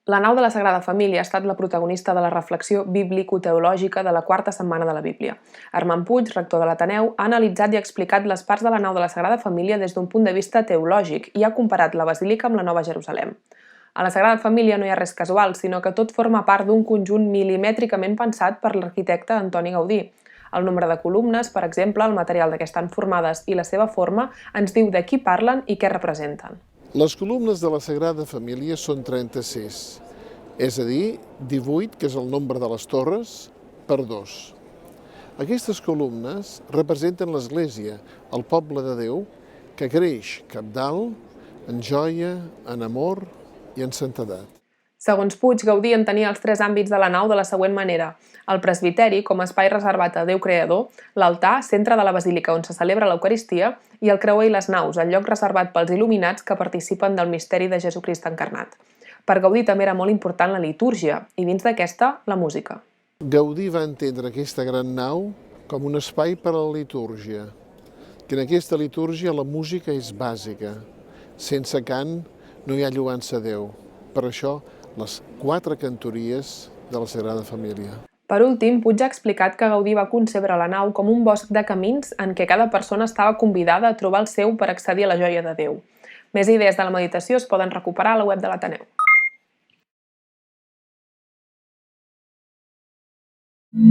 La nau de la Sagrada Família ha estat la protagonista de la reflexió bíblico-teològica de la quarta setmana de la Bíblia. Armand Puig, rector de l'Ateneu, ha analitzat i explicat les parts de la nau de la Sagrada Família des d'un punt de vista teològic i ha comparat la basílica amb la Nova Jerusalem. A la Sagrada Família no hi ha res casual, sinó que tot forma part d'un conjunt milimètricament pensat per l'arquitecte Antoni Gaudí. El nombre de columnes, per exemple, el material de què estan formades i la seva forma ens diu de qui parlen i què representen. Les columnes de la Sagrada Família són 36, és a dir, 18, que és el nombre de les torres, per 2. Aquestes columnes representen l'Església, el poble de Déu, que creix cabdal, en joia, en amor i en santedat. Segons Puig, Gaudí entenia els tres àmbits de la nau de la següent manera: el presbiteri, com a espai reservat a Déu creador, l'altar, centre de la basílica on se celebra l'Eucaristia, i el creuer i les naus, el lloc reservat pels il·luminats que participen del misteri de Jesucrist encarnat. Per Gaudí també era molt important la litúrgia, i dins d'aquesta, la música. Gaudí va entendre aquesta gran nau com un espai per a la litúrgia, que en aquesta litúrgia la música és bàsica. Sense cant no hi ha lloança a Déu. Per això, les 4 cantories de la Sagrada Família. Per últim, Puig ha explicat que Gaudí va concebre la nau com un bosc de camins en què cada persona estava convidada a trobar el seu per accedir a la joia de Déu. Més idees de la meditació es poden recuperar a la web de l'Ateneu.